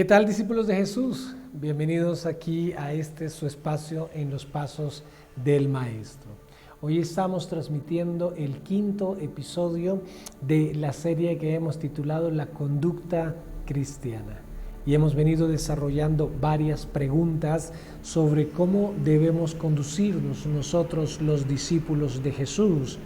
¿Qué tal, discípulos de Jesús? Bienvenidos aquí a su espacio en los pasos del Maestro. Hoy estamos transmitiendo el quinto episodio de la serie que hemos titulado La conducta cristiana. Y hemos venido desarrollando varias preguntas sobre cómo debemos conducirnos nosotros los discípulos de Jesús.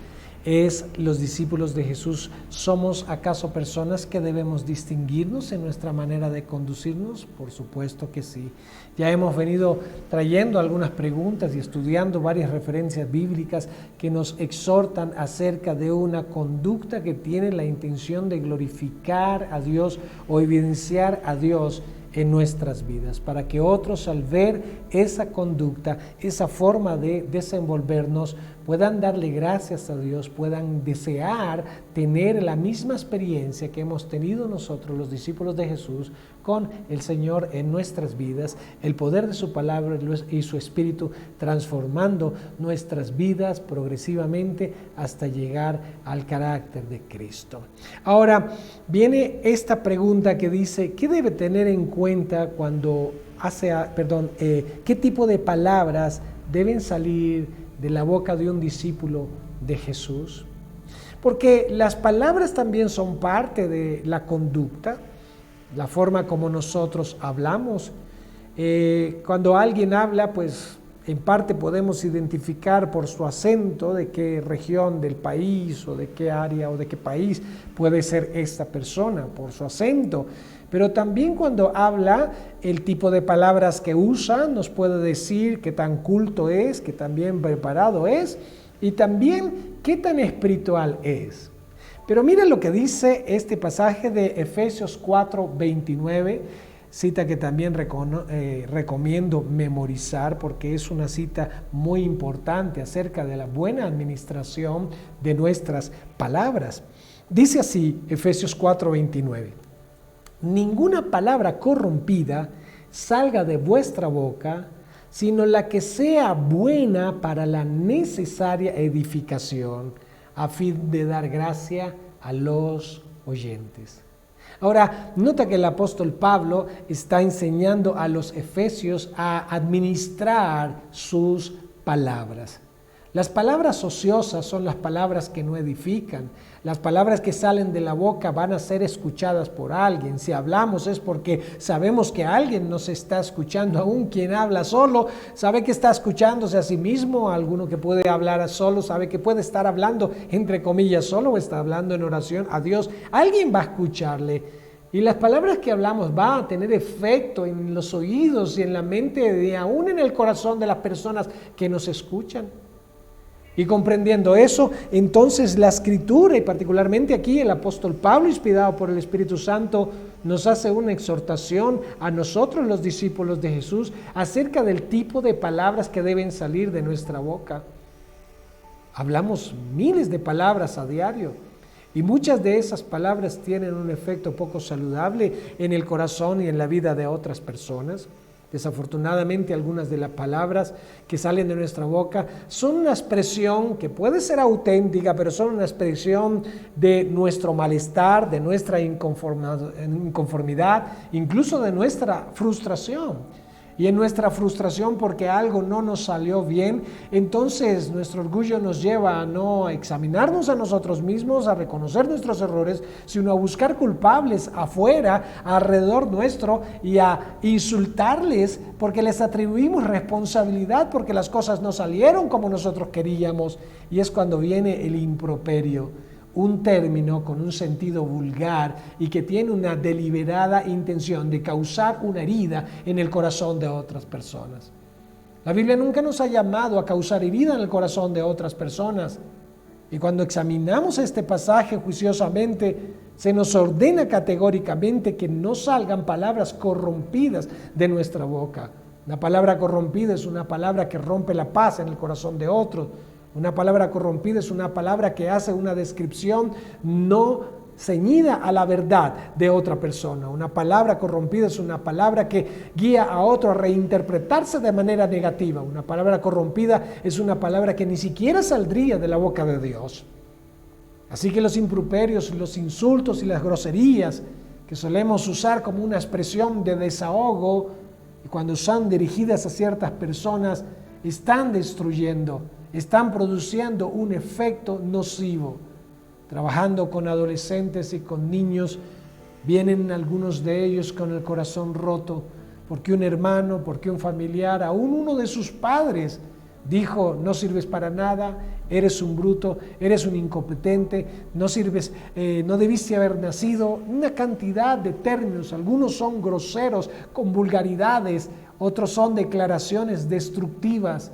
¿Los discípulos de Jesús somos acaso personas que debemos distinguirnos en nuestra manera de conducirnos? Por supuesto que sí. Ya hemos venido trayendo algunas preguntas y estudiando varias referencias bíblicas que nos exhortan acerca de una conducta que tiene la intención de glorificar a Dios o evidenciar a Dios en nuestras vidas, para que otros al ver esa conducta, esa forma de desenvolvernos, puedan darle gracias a Dios, puedan desear tener la misma experiencia que hemos tenido nosotros, los discípulos de Jesús, con el Señor en nuestras vidas, el poder de su palabra y su Espíritu transformando nuestras vidas progresivamente hasta llegar al carácter de Cristo. Ahora, viene esta pregunta que dice, ¿qué debe tener en cuenta cuando qué tipo de palabras deben salir de la boca de un discípulo de Jesús? Porque las palabras también son parte de la conducta, la forma como nosotros hablamos. Cuando alguien habla, pues en parte podemos identificar por su acento de qué región del país o de qué área o de qué país puede ser esta persona, por su acento. Pero también cuando habla, el tipo de palabras que usa nos puede decir qué tan culto es, qué tan bien preparado es y también qué tan espiritual es. Pero mira lo que dice este pasaje de Efesios 4:29, cita que también recomiendo memorizar porque es una cita muy importante acerca de la buena administración de nuestras palabras. Dice así, Efesios 4:29. Ninguna palabra corrompida salga de vuestra boca, sino la que sea buena para la necesaria edificación, a fin de dar gracia a los oyentes. Ahora, nota que el apóstol Pablo está enseñando a los efesios a administrar sus palabras. Las palabras ociosas son las palabras que no edifican. Las palabras que salen de la boca van a ser escuchadas por alguien. Si hablamos es porque sabemos que alguien nos está escuchando. Aún quien habla solo sabe que está escuchándose a sí mismo. Alguno que puede hablar solo sabe que puede estar hablando entre comillas solo o está hablando en oración a Dios. Alguien va a escucharle. Y las palabras que hablamos van a tener efecto en los oídos y en la mente y aún en el corazón de las personas que nos escuchan. Y comprendiendo eso, entonces la Escritura, y particularmente aquí el apóstol Pablo, inspirado por el Espíritu Santo, nos hace una exhortación a nosotros los discípulos de Jesús acerca del tipo de palabras que deben salir de nuestra boca. Hablamos miles de palabras a diario y muchas de esas palabras tienen un efecto poco saludable en el corazón y en la vida de otras personas. Desafortunadamente, algunas de las palabras que salen de nuestra boca son una expresión que puede ser auténtica, pero son una expresión de nuestro malestar, de nuestra inconformidad, incluso de nuestra frustración. Y en nuestra frustración porque algo no nos salió bien, entonces nuestro orgullo nos lleva a no examinarnos a nosotros mismos, a reconocer nuestros errores, sino a buscar culpables afuera, alrededor nuestro y a insultarles porque les atribuimos responsabilidad porque las cosas no salieron como nosotros queríamos. Y es cuando viene el improperio. Un término con un sentido vulgar y que tiene una deliberada intención de causar una herida en el corazón de otras personas. La Biblia nunca nos ha llamado a causar herida en el corazón de otras personas. Y cuando examinamos este pasaje juiciosamente, se nos ordena categóricamente que no salgan palabras corrompidas de nuestra boca. Una palabra corrompida es una palabra que rompe la paz en el corazón de otros. Una palabra corrompida es una palabra que hace una descripción no ceñida a la verdad de otra persona. Una palabra corrompida es una palabra que guía a otro a reinterpretarse de manera negativa. Una palabra corrompida es una palabra que ni siquiera saldría de la boca de Dios. Así que los improperios, los insultos y las groserías que solemos usar como una expresión de desahogo, y cuando son dirigidas a ciertas personas, están destruyendo, están produciendo un efecto nocivo. Trabajando con adolescentes y con niños, vienen algunos de ellos con el corazón roto, porque un hermano, porque un familiar, aún uno de sus padres, dijo: no sirves para nada, eres un bruto, eres un incompetente, no sirves, no debiste haber nacido. Una cantidad de términos, algunos son groseros, con vulgaridades, otros son declaraciones destructivas.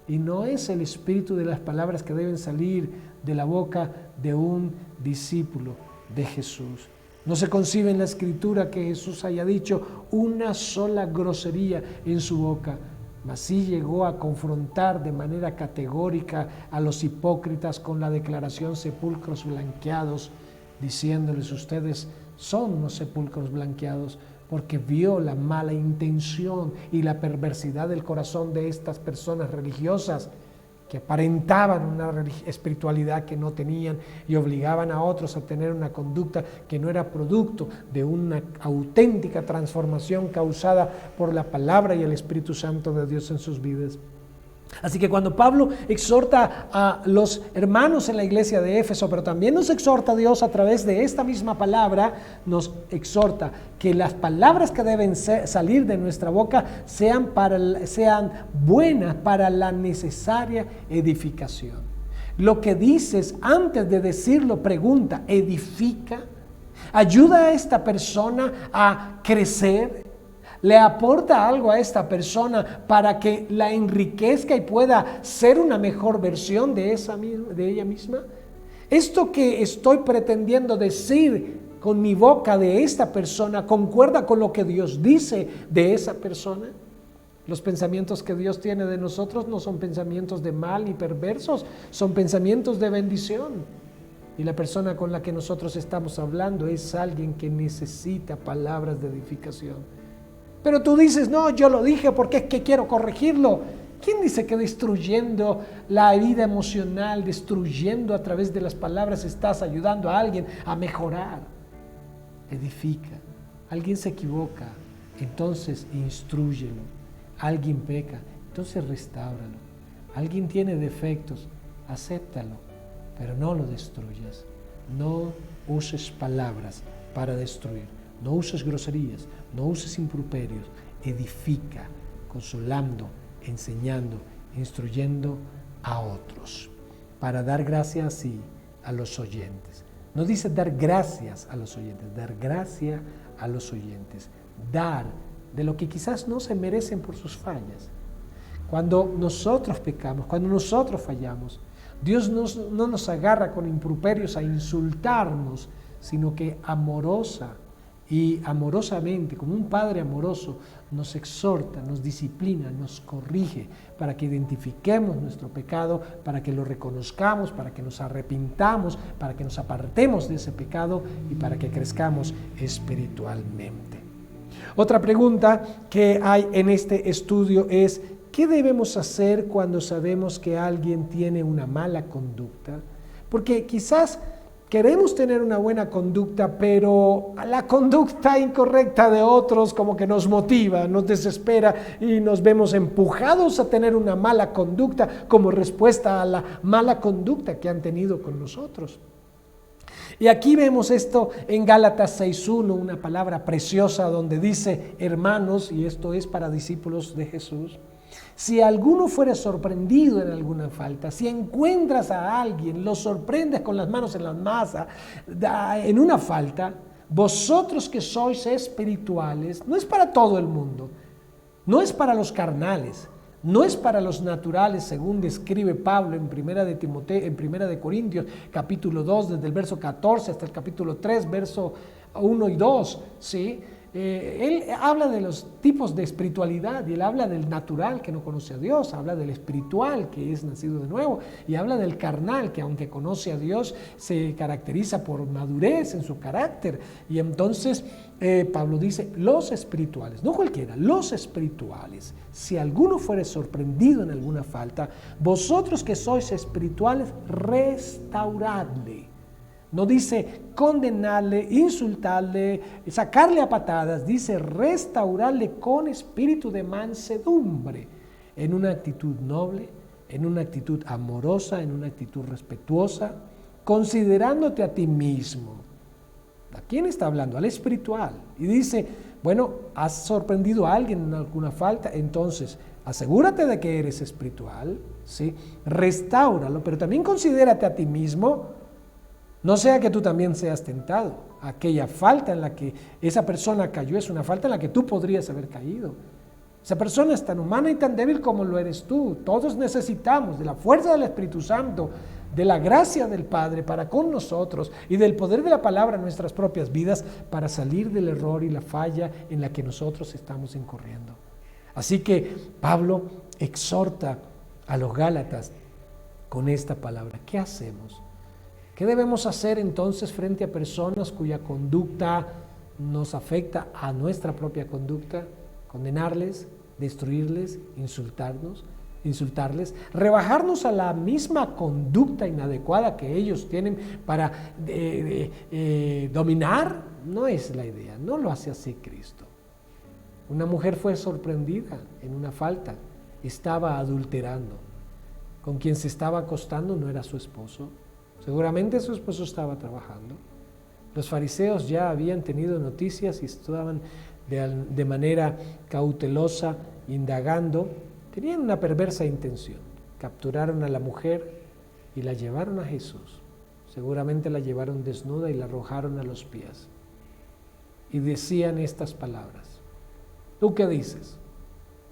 Y no es el espíritu de las palabras que deben salir de la boca de un discípulo de Jesús. No se concibe en la Escritura que Jesús haya dicho una sola grosería en su boca, mas sí llegó a confrontar de manera categórica a los hipócritas con la declaración sepulcros blanqueados, diciéndoles: ustedes son unos sepulcros blanqueados, porque vio la mala intención y la perversidad del corazón de estas personas religiosas que aparentaban una espiritualidad que no tenían y obligaban a otros a tener una conducta que no era producto de una auténtica transformación causada por la palabra y el Espíritu Santo de Dios en sus vidas. Así que cuando Pablo exhorta a los hermanos en la iglesia de Éfeso, pero también nos exhorta Dios a través de esta misma palabra, nos exhorta que las palabras que deben salir de nuestra boca sean buenas para la necesaria edificación. Lo que dices antes de decirlo, pregunta: ¿edifica? ¿Ayuda a esta persona a crecer? ¿Le aporta algo a esta persona para que la enriquezca y pueda ser una mejor versión de ella misma? ¿Esto que estoy pretendiendo decir con mi boca de esta persona concuerda con lo que Dios dice de esa persona? Los pensamientos que Dios tiene de nosotros no son pensamientos de mal ni perversos, son pensamientos de bendición. Y la persona con la que nosotros estamos hablando es alguien que necesita palabras de edificación. Pero tú dices: no, yo lo dije porque es que quiero corregirlo. ¿Quién dice que destruyendo la vida emocional, destruyendo a través de las palabras, estás ayudando a alguien a mejorar? Edifica. Alguien se equivoca, entonces instrúyelo. Alguien peca, entonces restáuralo. Alguien tiene defectos, acéptalo, pero no lo destruyas. No uses palabras para destruir. No uses groserías, no uses improperios. Edifica, consolando, enseñando, instruyendo a otros, para dar gracia así a los oyentes. No dice dar gracias a los oyentes, dar gracia a los oyentes. Dar de lo que quizás no se merecen por sus fallas. Cuando nosotros pecamos, cuando nosotros fallamos, Dios no nos agarra con improperios a insultarnos, sino que amorosamente, como un padre amoroso, nos exhorta, nos disciplina, nos corrige para que identifiquemos nuestro pecado, para que lo reconozcamos, para que nos arrepintamos, para que nos apartemos de ese pecado y para que crezcamos espiritualmente. Otra pregunta que hay en este estudio es: ¿qué debemos hacer cuando sabemos que alguien tiene una mala conducta? Porque quizás queremos tener una buena conducta, pero la conducta incorrecta de otros como que nos motiva, nos desespera y nos vemos empujados a tener una mala conducta como respuesta a la mala conducta que han tenido con nosotros. Y aquí vemos esto en Gálatas 6:1, una palabra preciosa donde dice: hermanos, y esto es para discípulos de Jesús, si alguno fuere sorprendido en alguna falta, si encuentras a alguien, lo sorprendes con las manos en la masa en una falta, vosotros que sois espirituales, no es para todo el mundo, no es para los carnales, no es para los naturales, según describe Pablo en Primera de Corintios, capítulo 2, desde el verso 14 hasta el capítulo 3, verso 1 y 2, ¿sí? Él habla de los tipos de espiritualidad y él habla del natural que no conoce a Dios, habla del espiritual que es nacido de nuevo y habla del carnal que aunque conoce a Dios se caracteriza por madurez en su carácter. Y entonces Pablo dice: los espirituales, no cualquiera, los espirituales, si alguno fuere sorprendido en alguna falta, vosotros que sois espirituales, restauradle. No dice condenarle, insultarle, sacarle a patadas. Dice restaurarle con espíritu de mansedumbre, en una actitud noble, en una actitud amorosa, en una actitud respetuosa, considerándote a ti mismo. ¿A quién está hablando? Al espiritual. Y dice, bueno, has sorprendido a alguien en alguna falta, entonces asegúrate de que eres espiritual, ¿sí? Restáuralo, pero también considérate a ti mismo. No sea que tú también seas tentado. Aquella falta en la que esa persona cayó es una falta en la que tú podrías haber caído. Esa persona es tan humana y tan débil como lo eres tú. Todos necesitamos de la fuerza del Espíritu Santo, de la gracia del Padre para con nosotros y del poder de la palabra en nuestras propias vidas para salir del error y la falla en la que nosotros estamos incurriendo. Así que Pablo exhorta a los Gálatas con esta palabra. ¿Qué hacemos? ¿Qué debemos hacer entonces frente a personas cuya conducta nos afecta a nuestra propia conducta? Condenarles, destruirles, insultarles, rebajarnos a la misma conducta inadecuada que ellos tienen para dominar. No es la idea, no lo hace así Cristo. Una mujer fue sorprendida en una falta, estaba adulterando. Con quien se estaba acostando no era su esposo. Seguramente su esposo estaba trabajando. Los fariseos ya habían tenido noticias y estaban de manera cautelosa indagando. Tenían una perversa intención. Capturaron a la mujer y la llevaron a Jesús. Seguramente la llevaron desnuda y la arrojaron a los pies. Y decían estas palabras. ¿Tú qué dices?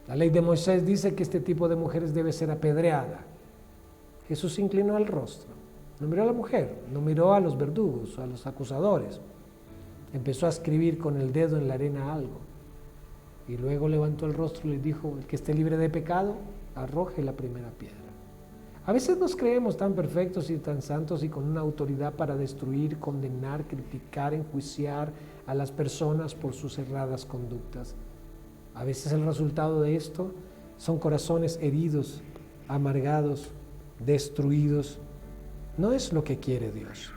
La ley de Moisés dice que este tipo de mujeres debe ser apedreada. Jesús inclinó el rostro. No miró a la mujer, no miró a los verdugos, a los acusadores. Empezó a escribir con el dedo en la arena algo. Y luego levantó el rostro y le dijo, el que esté libre de pecado, arroje la primera piedra. A veces nos creemos tan perfectos y tan santos y con una autoridad para destruir, condenar, criticar, enjuiciar a las personas por sus erradas conductas. A veces el resultado de esto son corazones heridos, amargados, destruidos. No es lo que quiere Dios.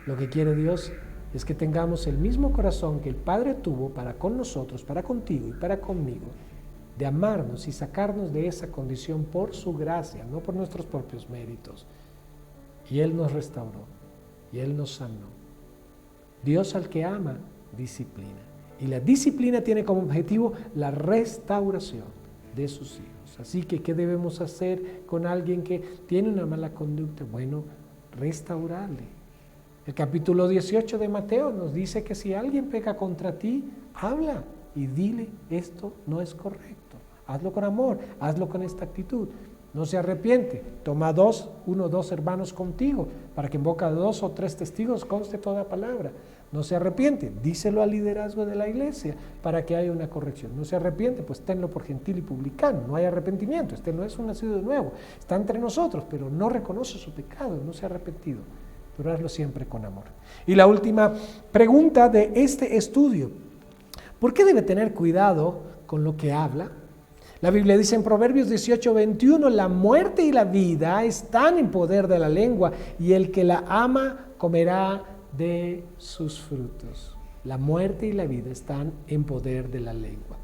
Lo que quiere Dios es que tengamos el mismo corazón que el Padre tuvo para con nosotros, para contigo y para conmigo, de amarnos y sacarnos de esa condición por su gracia, no por nuestros propios méritos. Y Él nos restauró, y Él nos sanó. Dios al que ama, disciplina. Y la disciplina tiene como objetivo la restauración de sus hijos. Así que, ¿qué debemos hacer con alguien que tiene una mala conducta? Bueno, restaurarle. El capítulo 18 de Mateo nos dice que si alguien peca contra ti, habla y dile, esto no es correcto. Hazlo con amor, hazlo con esta actitud. No se arrepiente. Toma uno o dos hermanos contigo, para que en boca de 2 o 3 testigos conste toda palabra. No se arrepiente, díselo al liderazgo de la iglesia para que haya una corrección. No se arrepiente, pues tenlo por gentil y publicano. No hay arrepentimiento, este no es un nacido de nuevo. Está entre nosotros, pero no reconoce su pecado, no se ha arrepentido. Pero hazlo siempre con amor. Y la última pregunta de este estudio. ¿Por qué debe tener cuidado con lo que habla? La Biblia dice en Proverbios 18:21, la muerte y la vida están en poder de la lengua, y el que la ama comerá de sus frutos. La muerte y la vida están en poder de la lengua.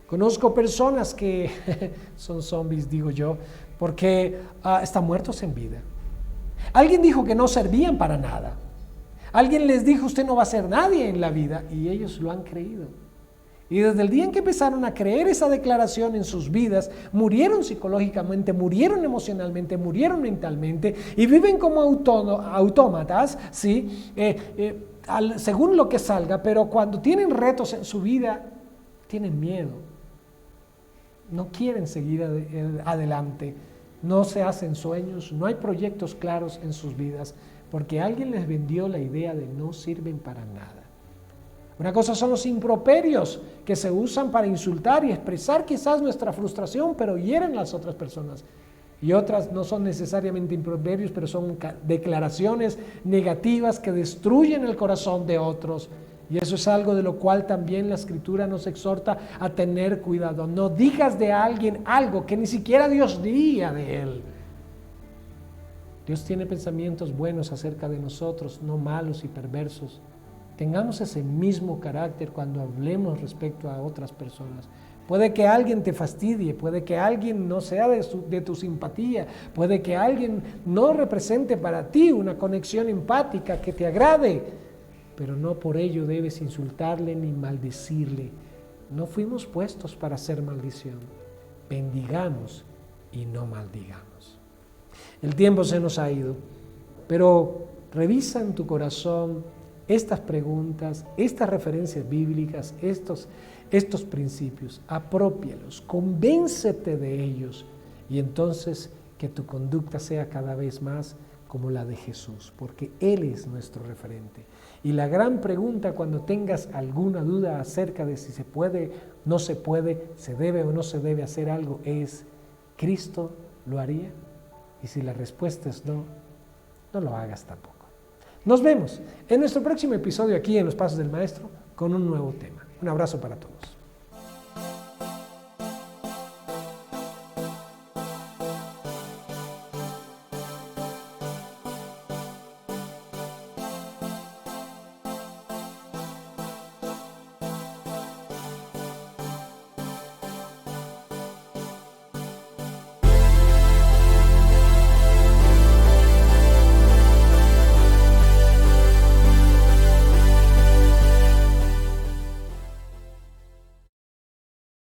Conozco personas que son zombies, digo yo, porque están muertos en vida. Alguien dijo que no servían para nada. Alguien les dijo, usted no va a ser nadie en la vida, y ellos lo han creído. Y desde el día en que empezaron a creer esa declaración en sus vidas, murieron psicológicamente, murieron emocionalmente, murieron mentalmente y viven como autómatas, ¿sí? Según lo que salga, pero cuando tienen retos en su vida, tienen miedo. No quieren seguir adelante, no se hacen sueños, no hay proyectos claros en sus vidas, porque alguien les vendió la idea de no sirven para nada. Una cosa son los improperios que se usan para insultar y expresar quizás nuestra frustración, pero hieren a las otras personas. Y otras no son necesariamente improperios, pero son declaraciones negativas que destruyen el corazón de otros. Y eso es algo de lo cual también la Escritura nos exhorta a tener cuidado. No digas de alguien algo que ni siquiera Dios diría de él. Dios tiene pensamientos buenos acerca de nosotros, no malos y perversos. Tengamos ese mismo carácter cuando hablemos respecto a otras personas. Puede que alguien te fastidie, puede que alguien no sea de tu simpatía, puede que alguien no represente para ti una conexión empática que te agrade, pero no por ello debes insultarle ni maldecirle. No fuimos puestos para hacer maldición. Bendigamos y no maldigamos. El tiempo se nos ha ido, pero revisa en tu corazón estas preguntas, estas referencias bíblicas, estos principios, apropialos, convéncete de ellos y entonces que tu conducta sea cada vez más como la de Jesús, porque Él es nuestro referente. Y la gran pregunta cuando tengas alguna duda acerca de si se puede, no se puede, se debe o no se debe hacer algo es, ¿Cristo lo haría? Y si la respuesta es no, no lo hagas tampoco. Nos vemos en nuestro próximo episodio aquí en Los Pasos del Maestro con un nuevo tema. Un abrazo para todos.